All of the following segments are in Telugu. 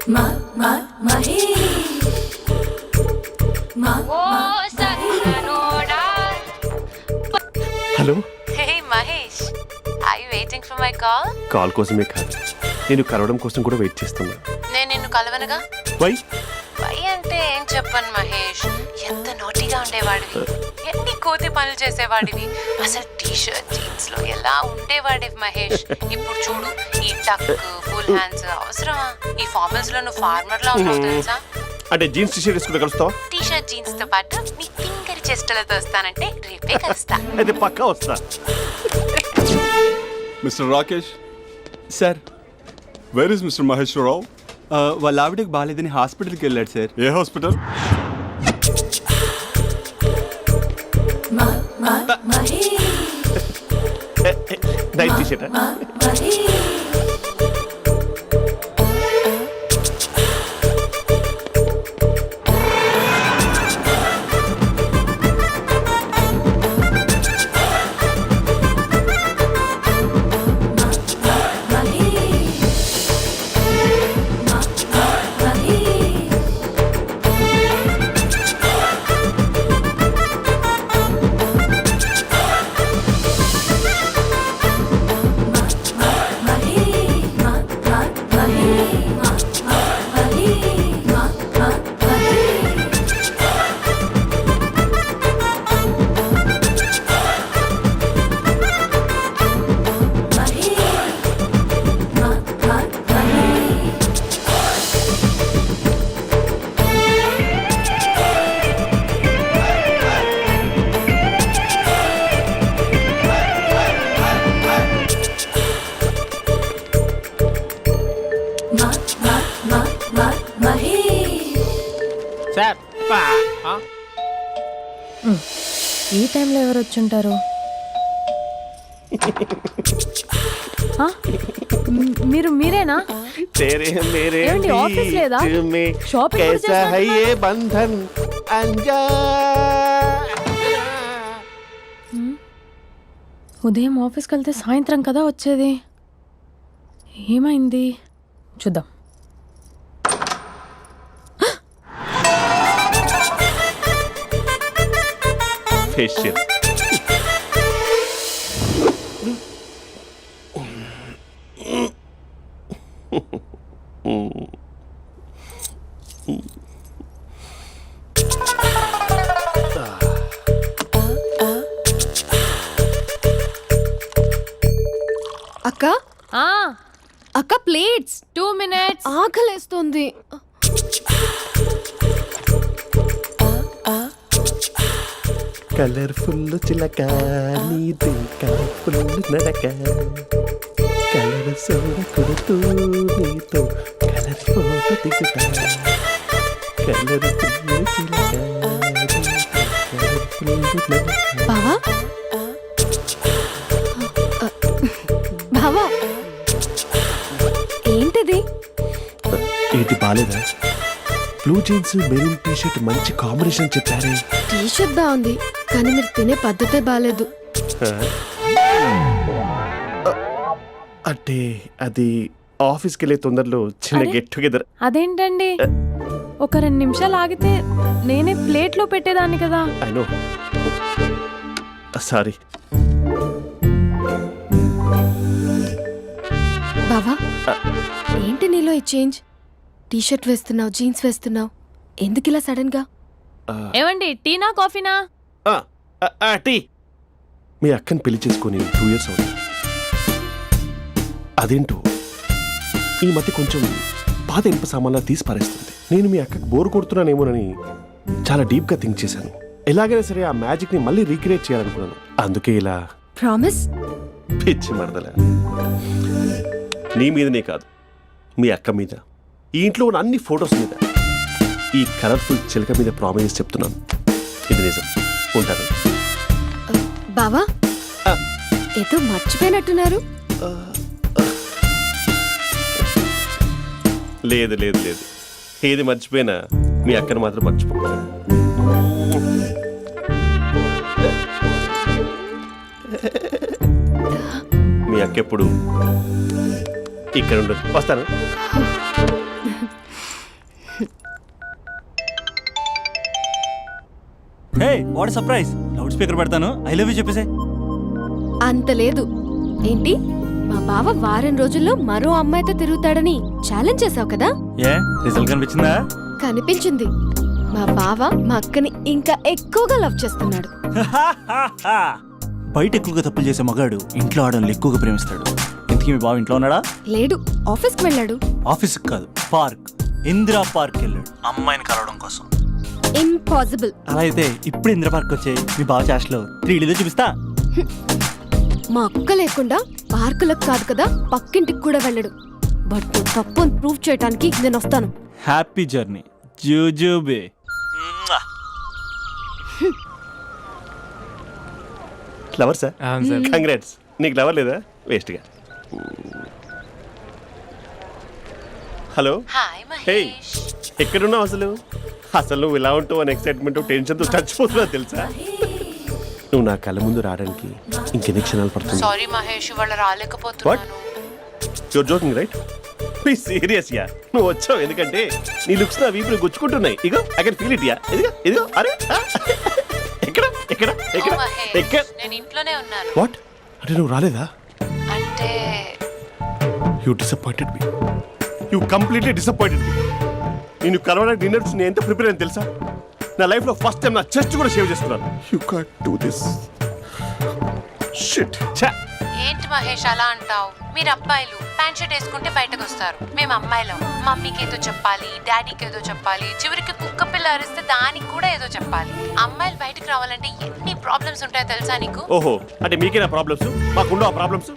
Hello. Hey Mahesh, are you waiting for my call? Call కోసమే కాదు, నేను కలవడం కోసం కూడా వెయిట్ చేస్తున్నా. నేను నిన్ను కలవనుగా. వై అంటే ఏం చెప్పను మహేష్, ఎంత నోటిగా ఉండేవాడివి, ఎన్ని కోతి పనులు చేసేవాడివి, అసలు టీ షర్ట్ జీన్స్ లో ఎలా ఉండేవాడివి మహేష్. ఇప్పుడు చూడు, ఈ టక్ ఫుల్ హ్యాండ్స్ అవసరమా? ఈ ఫార్మల్స్ లో నువ్వు ఫార్మర్ లా ఉన్నావు తెలుసా? అంటే జీన్స్ టీ షర్ట్ వేసుకుంటే కలుస్తావా? టీ షర్ట్ జీన్స్ తో పాటు నీ ఫింగర్ చెస్టులతో వస్తానంటే రేపే కలుస్తా. అయితే పక్కా వస్తా. Mister Rakesh, sir, where is mister Maheshwararao? వాళ్ళ ఆవిడకి బాగాలేదని హాస్పిటల్కి వెళ్ళాడు సార్. ఏ హాస్పిటల్? Night T shirt. ఈ టైంలో ఎవరు వచ్చుంటారు? మీరేనా? ఏమండి, ఆఫీస్ లేదా? షాపింగ్ కూడా ఉదయం ఆఫీస్కి వెళ్తే సాయంత్రం కదా వచ్చేది. ఏమైంది చూద్దాం. ఫేషియల్. అక్క అక్క ప్లేట్స్. 2 minutes. ఆకలేస్తుంది. కలర్ఫుల్ చిలక నీది కలర్ఫుల్ నడక, కలర్ సోడ కొడుతూ నీతో కలర్ ఫోటో దిగుతా, కలర్ఫుల్ చిలక బావా బావా, ఏంటిది? ఏంటి బాలేదా? Blue jeans maroon T shirt మంచి కాంబినేషన్ చెప్పారే. టీ షర్ట్ బాగుంది, కానీ మీరు తినే పద్ధతే బాలేదు. అంటే అది ఆఫీస్కి వెళ్ళే తొందరలో చిన్న గెట్ టుగెదర్. అదేంటండి, ఒక 2 నిమిషాలు ఆగితే నేనే ప్లేట్లో పెట్టేదాన్ని కదా. I know, sorry. బావా, ఏంటి నీలో ఈ చేంజ్? టీ షర్ట్ వేస్తున్నావు, జీన్స్ వేస్తున్నావు, ఎందుకు ఇలా సడన్ గా? ఏమండి, టీనా కాఫీనా? టీ. మీ అక్కని పెళ్లి చేసుకొని 2 years అవుతుంది. అదేంటో ఈ మధ్య కొంచెం పాత ఇనుప సామాన్లా తీసి పారేస్తుంది. నేను మీ అక్కకు బోర్ కొడుతున్నానేమోనని చాలా డీప్గా థింక్ చేశాను. ఎలాగైనా సరే ఆ మ్యాజిక్ని మళ్ళీ రీక్రియేట్ చేయాలనుకున్నాను. అందుకే ఇలా. ప్రామిస్? పిచ్చి మరదల, నీ మీదనే కాదు, మీ అక్క మీద, ఈ ఇంట్లో ఉన్న అన్ని ఫొటోస్ మీద, ఈ కలర్ఫుల్ చిలక మీద ప్రామిస్ చెప్తున్నాను. ఇది నిజం. ఉంటాను. బావా, ఏదో మర్చిపోయినట్టున్నారు. లేదు లేదు లేదు, ఏది మర్చిపోయినా మీ అక్కను మాత్రం మర్చిపో. మీ అక్క ఎప్పుడు ఇక్కడ ఉండదు. వస్తాను. Hey what surprise, loud speaker పెడతాను, ఐ లవ్ యూ చెప్పేసే. అంత లేదు. ఏంటి, మా బావ వారం రోజుల్లో మరో అమ్మాయితో తిరుగుతాడని ఛాలెంజ్ చేసావు కదా? ఏ రిజల్ట్ కనిపించిందా? కనిపించింది. మా బావ మా అక్కని ఇంకా ఎక్కువగా లవ్ చేస్తున్నాడు. బయట ఎక్కువగా తప్పులు చేసే మగాడు ఇంట్లో ఆడవాళ్ళు ఎక్కువగా ప్రేమిస్తాడు. ఇంతకీ మీ బావ ఇంట్లో ఉన్నాడా? లేడు, ఆఫీస్కి వెళ్ళాడు. ఆఫీస్కి కాదు, పార్క్, ఇందిరా పార్క్ వెళ్ళాడు అమ్మాయిని కలవడం కోసం. ఇంపాసిబుల్. అలా అయితే ఇప్పుడు ఇందిరా పార్క్ వచ్చే మీ బావ చాష్లో 3Dలో చూపిస్తా. మా అక్క లేకుండా పార్కులకు కాదు కదా పక్కింటికి కూడా వెళ్ళడు. బట్ నువ్వు తప్పు అని ప్రూవ్ చేయడానికి నేను వస్తాను. హ్యాపీ జర్నీ జూజూబే. Flower sir, congrats. నీకు ఫ్లవర్ లేదా? వేస్ట్గా. Hello, hi hey, Mahesh. ఎక్కడున్నావు అసలు? అసలు నువ్వు ఇలా ఉంటావు అని ఎక్సైట్మెంట్ టెన్షన్తో చచ్చిపోతున్నావు తెలుసా? నువ్వు నా కళ్ళ ముందు రావడానికి ఇంకెన్ని క్షణాలు పడుతుంది? సారీ మహేష్, ఇవాళ రాలేకపోతున్నాను. Your joking right? Please serious ya. నువ్వు వచ్చావు ఎందుకంటే నీ లుక్స్ నా వీపులు గుచ్చుకుంటున్నాయి. ఇగో I can feel it ya. ఇదిగో ఇదిగో. అరే ఎక్కడ ఎక్కడ ఎక్కడ ఓ మహేష్, ఎక్కడ? నేను ఇంట్లోనే ఉన్నాను. వాట్ అంటే నువ్వు రాలేదా? అంటే you disappointed me. You completely disappointed me. నేను కలవడానికి డిన్నర్స్ నేను ఎంత ప్రిపేర్ అని తెలుసా? నా లైఫ్లో ఫస్ట్ టైం నా చెస్ట్ కూడా సేవ్ చేసుకున్నాను. You can't do this shit. ఛా, ఏంటి మహేష్ అలా అంటావు? మీరు అబ్బాయిలు ప్యాంట్ షర్ట్ వేసుకుంటే బయటకు వస్తారు. మేము అమ్మాయిలం, మమ్మీకి ఏదో చెప్పాలి, డాడీకి ఏదో చెప్పాలి, చివరికి కుక్క పిల్ల అరిస్తే దానికి కూడా ఏదో చెప్పాలి. అమ్మాయిలు బయటకు రావాలంటే ఎన్ని ప్రాబ్లమ్స్ ఉంటాయో తెలుసా నీకు? ఓహో, అంటే మీకేనా ప్రాబ్లమ్స్? మాకుండవు ఆ ప్రాబ్లమ్స్?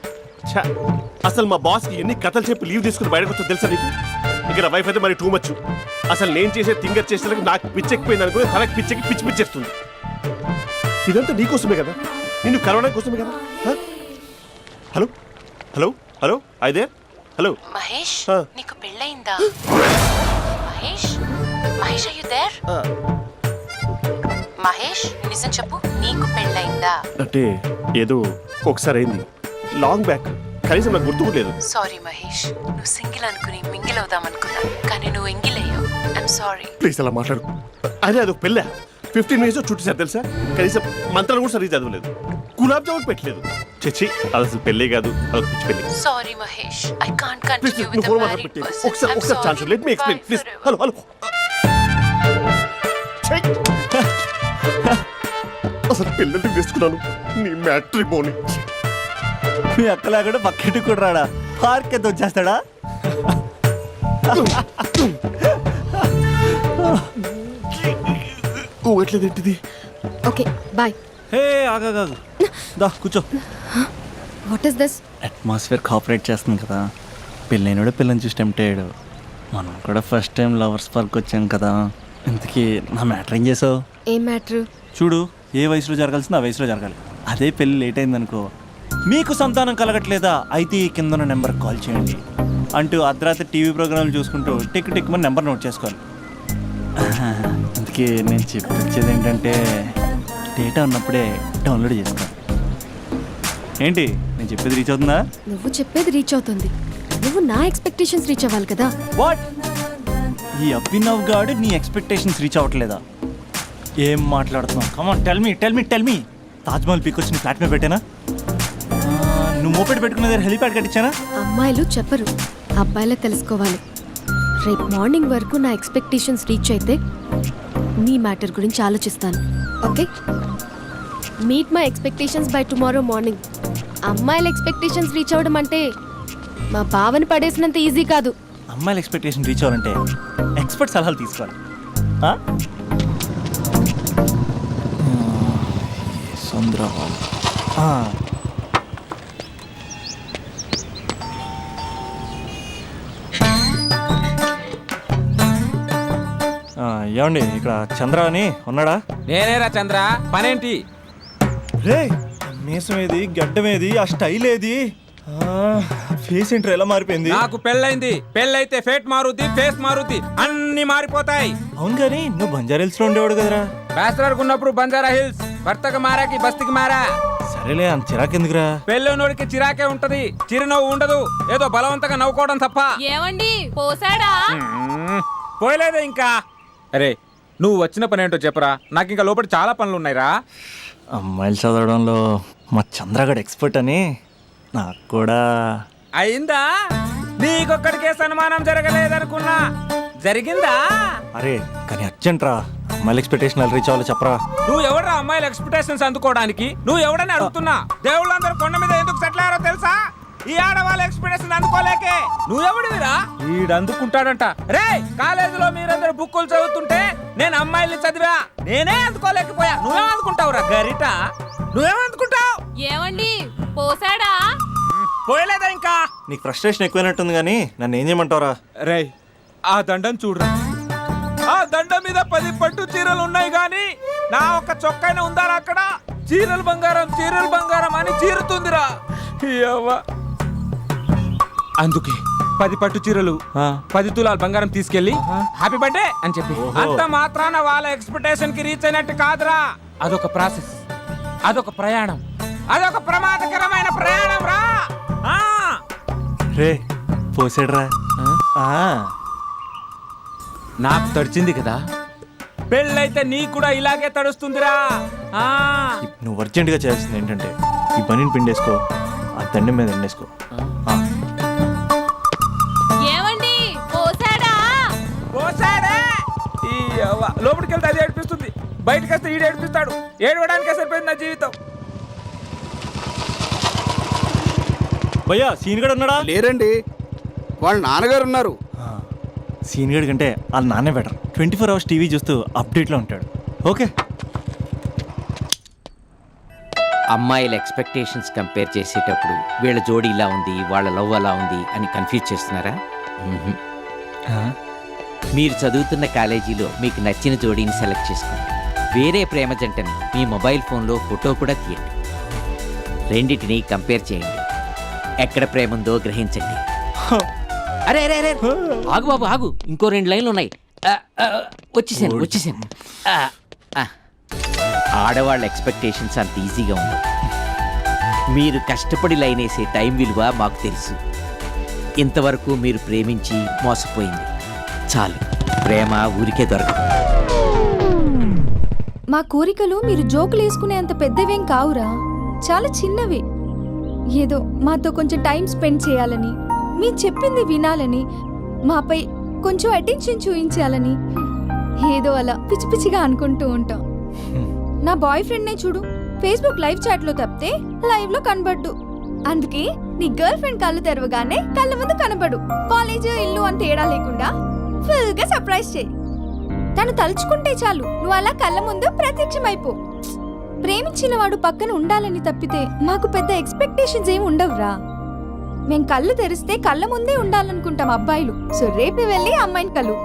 ఛా, అసలు మా బాస్కి ఎన్ని కథలు చెప్పి లీవ్ తీసుకుని బయటకు వచ్చా తెలుసా నీకు? ఇక్కడ వైఫ్ అయితే మరి టూ మచ్. అసలు నేను చేసే థింగర్ చేసేందుకు నాకు పిచ్చెక్కిపోయింది అనుకుని తనకు పిచ్చెక్కి పిచ్చి పిచ్చేస్తుంది. ఇదంతా నీకోసమే కదా, నిన్ను కలవడానికి కోసమే కదా. హలో హలో హలో, అయితే హలో మహేష్, ఆ. నీకు పెళ్ళయిందా? Mahesh, Mahesh are you there? Mahesh, నిజం చెప్పు, నీకు పెళ్ళయిందా? అంటే ఏదో ఒకసారి అయింది, లాంగ్ బ్యాక్, కనీసం నాకు గుర్తు కూడా లేదు. సారీ మహేష్, నువ్వు సింగిల్ అనుకుని మింగిల్ అవుదాం అనుకున్నా, కానీ నువ్వు ఎంగిల్ అయ్యావు. I'm sorry. ప్లీజ్ అలా మాట్లాడు. అదే అదొక పెళ్ళ 15 మినిట్స్ చుట్టేసారు తెలుసా? కనీసం మంత్రాలు కూడా సరిగ్గా చదవలేదు, గులాబ్ జామున్ పెట్టలేదు. చచ్చి, అది అసలు పెళ్ళే కాదు, అదొక పిచ్చి పెళ్ళి. Sorry Mahesh, I can't please continue నువ్వు విత్ ద ఫోన్ మ్యారీడ్ మాట్లాడి పర్సన్. ఒకసారి ఒకసారి chance let me explain please. Hello hello. అసలు పెళ్ళంటే వేసుకున్నాను నీ మ్యాట్రిమోని. మీ అక్కలా కూడా పక్కింటికి కూడా రాడా? పార్క్ ఎంత వచ్చేస్తాడా? ఎట్లేదేంటిది? Okay bye. హే ఆగా దా కూర్చో. What is this? Atmosphere cooperate చేస్తుంది కదా. పెళ్ళైనడు పిల్లని చూసి టెంప్ట్ అయ్యాడు. మనం కూడా ఫస్ట్ టైం లవర్స్ పార్క్ వచ్చాం కదా. ఇంతకీ నా మ్యాటర్ ఏం చేసావు? ఏం మ్యాటర్? చూడు, ఏ వయసులో జరగాల్సిందో ఆ వయసులో జరగాలి. అదే పెళ్ళి లేట్ అయిందనుకో, మీకు సంతానం కలగట్లేదా అయితే ఈ కింద నెంబర్ కాల్ చేయండి అంటూ అర్ధరాత్రి టీవీ ప్రోగ్రాంలు చూసుకుంటూ టిక్ టిక్ మన నెంబర్ నోట్ చేసుకోవాలి. అందుకే నేను చెప్పొచ్చేది ఏంటంటే డేటా ఉన్నప్పుడే డౌన్లోడ్ చేసుకోవాలి. ఏంటి నేను చెప్పేది రీచ్ అవుతుందా? నువ్వు చెప్పేది రీచ్ అవుతుంది, నువ్వు నా ఎక్స్పెక్టేషన్స్ రీచ్ అవ్వాలి కదా. వాట్? ఈ అభినవ్ గాడు నీ ఎక్స్పెక్టేషన్స్ రీచ్ అవ్వట్లేదా? ఏం మాట్లాడుతున్నావు? Come on tell me. Taj Mahal peak వచ్చి నీ ఫ్లాట్ మీద పెట్టానా? నువ్వు మోపెట్ పెట్టుకునే దగ్గర హెలిప్యాడ్ కట్టించానా? అమ్మాయిలు చెప్పరు, అబ్బాయిలే తెలుసుకోవాలి. రేపు మార్నింగ్ వరకు నా ఎక్స్పెక్టేషన్స్ రీచ్ అయితే నీ మ్యాటర్ గురించి ఆలోచిస్తాను. Okay, meet my expectations by tomorrow morning. అమ్మాయిల ఎక్స్పెక్టేషన్స్ రీచ్ అవ్వడం అంటే మా బావని పడేసినంత ఈజీ కాదు. అమ్మాయిల ఎక్స్పెక్టేషన్ రీచ్ అవ్వాలంటే ఎక్స్పర్ట్ సలహాలు తీసుకోవాలి. ఏమండి, ఇక్కడ చంద్ర అని ఉన్నాడా? నేనేరా చంద్ర, పనేంటి? రే, మీసం ఏది, గడ్డం ఏది, ఆ స్టైల్ ఏది, ఫేస్ ఏంట్రా ఎలా మారిపోయింది? నాకు పెళ్ళైంది, పెళ్ళైతే ఫేట్ మారుద్ది, ఫేస్ మారుద్ది, అన్ని మారిపోతాయి. అవును కానీ నువ్వు బంజారా హిల్స్ లో ఉండేవాడు కదరా? బ్యాచిలర్ ఉన్నప్పుడు బంజారా హిల్స్, భర్తకు మారాకి బస్తికి మారా. సరేలే, అంత చిరాకెందుకురా? పెళ్ళోనోడికి చిరాకే ఉంటది, చిరునవ్వు ఉండదు, ఏదో బలవంతంగా నవ్వుకోవడం తప్ప. ఏమండి పోసాడా? పోయలేదే ఇంకా. అరే నువ్వు వచ్చిన పని ఏంటో చెప్పరా, నాకు ఇంకా లోపల చాలా పనులు ఉన్నాయిరా. అమ్మాయిలు చదవడంలో మా చంద్రగడ్ ఎక్స్పర్ట్ అని నాకు కూడా. అయిందా? నీకొక్కడికే సన్మానం జరగలేదనుకున్నా, జరిగిందా? అరే కానీ అర్జెంట్ రా, అమ్మాయిల ఎక్స్పెక్టేషన్ రీచ్ అవ్వాలి చెప్పరా. నువ్వు ఎవడరా అమ్మాయిల ఎక్స్పెక్టేషన్స్ అందుకోవడానికి? నువ్వు ఎవడని అడుగుతున్నా. దేవుళ్ళందరూ కొండ మీద ఎందుకు సెటిల్ అయ్యారో తెలుసా? ఈ ఆడవాళ్ళ ఎక్స్పెక్టేషన్ అందుకోలేకే. నువ్వెవడివిరా? ఈడు అందుకుంటాడంట. రే కాలేజీలో మీరందరూ బుక్కులు చదువుతుంటే నేను అమ్మాయిల్ని చదివా, నేనే అందుకోలేకపోయా. నువ్వేం అందుకుంటావురా గరిట? నువ్వేం అందుకుంటావు? ఏమండి పోసాడా? పోయలేదా ఇంకా? నీకు ఫ్రస్ట్రేషన్ ఎక్కువైనట్టుంది కానీ నన్ను ఏం చేయమంటావురా? రే ఆ దండం చూడరా, ఆ దండం మీద 10 పట్టు చీరలు ఉన్నాయి గాని నా ఒక్క చొక్కాయిన ఉందారా అక్కడ? చీరలు బంగారం అని చీరుతుందిరా. యవ్వ. అందుకే 10 పట్టు చీరలు 10 తులాలు బంగారం తీసుకెళ్లి హ్యాపీ బర్త్డే అని చెప్పి. అంత మాత్రాన వాళ్ళ ఎక్స్పెక్టేషన్ కి రీచ్ అయినట్టు కాదురా. అదొక ప్రాసెస్, అదొక ప్రయాణం, అదొక ప్రమాదకరమైన ప్రయాణం రా. రే పోసాడురా. నాకు తడిచింది కదా, పెళ్ళైతే నీ కూడా ఇలాగే తడుస్తుందిరా. నువ్వు అర్జెంటుగా చేయాల్సింది ఏంటంటే ఈ పనిని పిండేసుకో, ఆ దండం మీద ఎండేసుకో. ఏమండి పోసాడా? పోసాడే. ఈ యవ్వ. లోపలికి వెళ్తే అది ఏడిపిస్తుంది, బయటకు వస్తే ఈడు ఏడిపిస్తాడు. ఏడవడానికే సరిపోయింది నా జీవితం. భయ్యా సీన్ గడ్ ఉన్నాడా? లేరండి, వాళ్ళ నాన్నగారు ఉన్నారు. సీన్ గడ్ కంటే వాళ్ళ నాన్నే బెటర్. 24 hours టీవీ చూస్తూ అప్డేట్లో ఉంటాడు. ఓకే. అమ్మాయిల ఎక్స్పెక్టేషన్స్ కంపేర్ చేసేటప్పుడు వీళ్ళ జోడి ఇలా ఉంది, వాళ్ళ లవ్ అలా ఉంది అని కన్ఫ్యూజ్ చేస్తున్నారా? మీరు చదువుతున్న కాలేజీలో మీకు నచ్చిన జోడీని సెలెక్ట్ చేసుకోండి. వేరే ప్రేమ జంటని మీ మొబైల్ ఫోన్లో ఫోటో కూడా తీయండి. రెండింటిని కంపేర్ చేయండి. ఎక్కడ ప్రేమ ఉందో గ్రహించండి. అరే అరే అరే ఆగు బాబు ఆగు, ఇంకో 2 లైన్లు ఉన్నాయి. వచ్చేసాను. ఆడవాళ్ళ ఎక్స్పెక్టేషన్స్ అంత ఈజీగా ఉండవు. మీరు కష్టపడి లైన్ వేసే టైం విలువ మాకు తెలుసు. ఇంతవరకు మీరు ప్రేమించి మోసపోయింది చాలు. ప్రేమ ఊరికే దొరకదు. మా కోరికలు మీరు జోకులు వేసుకునేంత పెద్దవేం కావురా, చాలా చిన్నవి. ఏదో మాతో కొంచెం టైం స్పెండ్ చేయాలని, మీ చెప్పింది వినాలని, మాపై కొంచెం అటెన్షన్ చూపించాలని ఏదో అలా పిచ్చి పిచ్చిగా అనుకుంటూ ఉంటాం. నా బాయ్ ఫ్రెండ్నే చూడు, ఫేస్బుక్ లైవ్ చాట్లో తప్పితే లైవ్ లో కనబడ్డు. అందుకే నీ గర్ల్ ఫ్రెండ్ కళ్ళు తెరవగానే కళ్ళ ముందు కనబడు. కాలేజ్ ఇల్లు అని తేడా లేకుండా ఫుల్ గా సర్ప్రైజ్ చేయి. తను తలుచుకుంటే చాలు నువ్వు అలా కళ్ళ ముందు ప్రత్యక్షమైపో. ప్రేమించిన వాడు పక్కన ఉండాలని తప్పితే మాకు పెద్ద ఎక్స్పెక్టేషన్స్ ఏమి ఉండవురా. మేం కళ్ళు తెరిస్తే కళ్ళ ముందే ఉండాలనుకుంటాం అబ్బాయిలు. సో రేపు వెళ్ళి అమ్మాయిని కలు.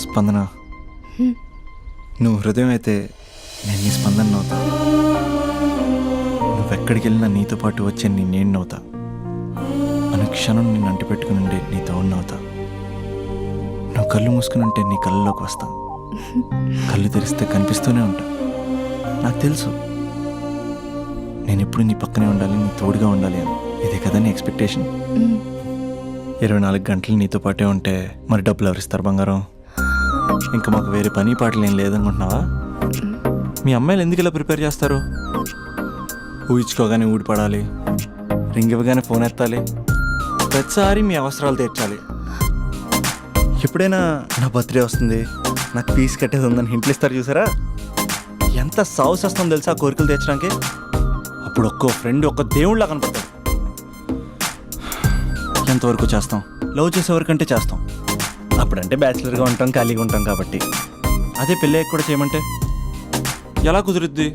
స్పందన, నువ్వు హృదయం అయితే నేను నీ స్పందన నవ్వుతా. నువ్వెక్కడికి వెళ్ళినా నీతో పాటు వచ్చే నేను నవ్వుతా. అనుక్షణం నిన్ను అంటి పెట్టుకుని ఉండే నీ తోడు నవ్వుతా. నువ్వు కళ్ళు మూసుకుని ఉంటే నీ కళ్ళలోకి వస్తా. కళ్ళు తెరిస్తే కనిపిస్తూనే ఉంటా. నాకు తెలుసు నేను ఎప్పుడు నీ పక్కనే ఉండాలి, నీ తోడుగా ఉండాలి అని. ఇదే కదా నీ ఎక్స్పెక్టేషన్? 24 గంటలు నీతో పాటే ఉంటే మరి డబ్బులు ఎవరిస్తారు బంగారం? ఇంకా మాకు వేరే పని పాటలు ఏం లేదనుకుంటున్నావా? మీ అమ్మాయిలు ఎందుకు ఇలా ప్రిపేర్ చేస్తారు? ఊహించుకోగానే ఊడిపడాలి, రింగ్ ఇవ్వగానే ఫోన్ ఎత్తాలి, ప్రతిసారి మీ అవసరాలు తీర్చాలి. ఎప్పుడైనా నా బర్త్డే వస్తుంది, నాకు ఫీజు కట్టేది ఉందని హింట్లు ఇస్తారు చూసారా? ఎంత సాహసం వస్తుందో తెలుసా ఆ కోరికలు తీర్చడానికి? అప్పుడు ఒక్కో ఫ్రెండ్ ఒక్క దేవుళ్ళ కనపడతాడు. ఎంతవరకు చేస్తాం? లవ్ చేసేవరకంటే చేస్తాం. అప్పుడంటే బ్యాచిలర్గా ఉంటాం, ఖాళీగా ఉంటాం కాబట్టి. అదే పెళ్ళి కూడా చేయమంటే ఎలా కుదురుద్ది?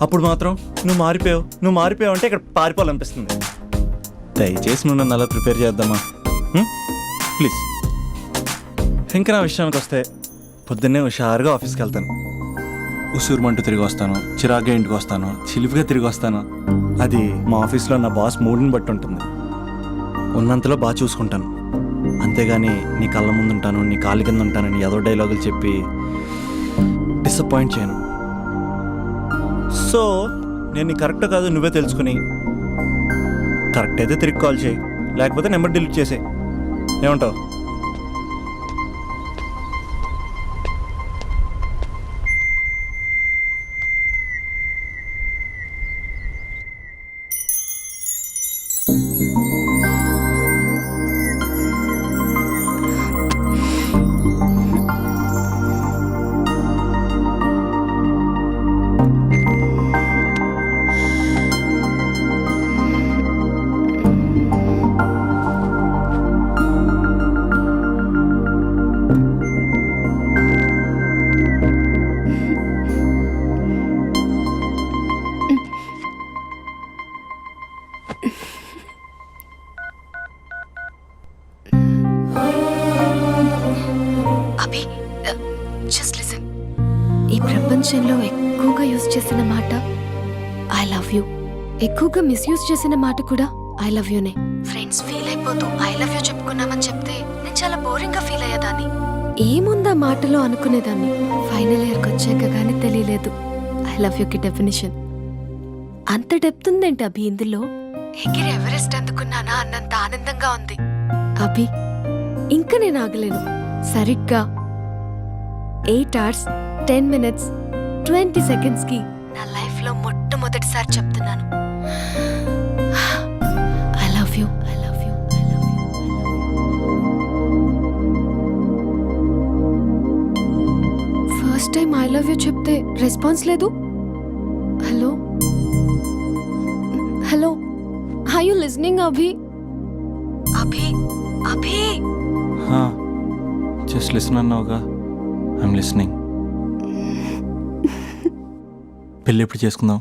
అప్పుడు మాత్రం నువ్వు మారిపోయావు అంటే ఇక్కడ పారిపోవాలనిపిస్తుంది. దయచేసి నువ్వు నన్ను అలా ప్రిపేర్ చేద్దామా ప్లీజ్. ఇంకా నా విషయానికి వస్తే పొద్దున్నే హుషారుగా ఆఫీస్కి వెళ్తాను. ఉసూరుమంటూ తిరిగి వస్తాను, చిరాగ్గా ఇంటికి వస్తాను, చిలిపిగా తిరిగి వస్తాను. అది మా ఆఫీస్లో నా బాస్ మూడ్ని బట్టి ఉంటుంది. ఉన్నంతలో బాగా చూసుకుంటాను, అంతేగాని నీ కళ్ళ ముందు ఉంటాను, నీ కాళ్ళ కింద ఉంటానని ఏదో డైలాగులు చెప్పి డిసప్పాయింట్ చేయను. సో నేను నీ కరెక్ట్ కాదు నువ్వే తెలుసుకుని కరెక్ట్ అయితే తిరిగి కాల్ చేయి, లేకపోతే నెంబర్ డిలీట్ చేసేయి. ఏమంటావు? Abhi, just listen. ఈ ప్రపంచంలో ఎక్కువగా యూజ్ చేసిన మాట ఐ లవ్ యూ, ఎక్కువగా మిస్యూజ్ చేసిన మాట కూడా ఐ లవ్ యూనే. ఫ్రెండ్స్ ఫీల్ అయిపోతూ ఐ లవ్ యూ చెప్పుకున్నామని చెప్తే నేను చాలా బోరింగ్ గా ఫీల్ అయ్యేదాన్ని. ఏముందా మాటలో అనుకునేదాన్ని. ఫైనల్ ఇయర్కి వచ్చాక కానీ తెలియలేదు ఐ లవ్ యూకి డెఫినేషన్. అంత డెప్త్ ఉందేంటి అభి ఇందులో? ఎగిరి ఎవరెస్ట్ అందుకున్నానా అన్నంత ఆనందంగా ఉంది అభి. ఇంకా నేను ఆగలేను. సరిగ్గా 8 hours 10 minutes 20 seconds కి నా లైఫ్ లో మొట్టమొదటిసారి చెప్తున్నాను I love you, I love you, I love you. First time I love you చెప్తే రెస్పాన్స్ లేదు. Hello hello, are you listening Abhi? Abhi Abhi, just listen అన్నావుగా, ఐఎమ్ లిసనింగ్. పెళ్ళి ఎప్పుడు చేసుకుందాం?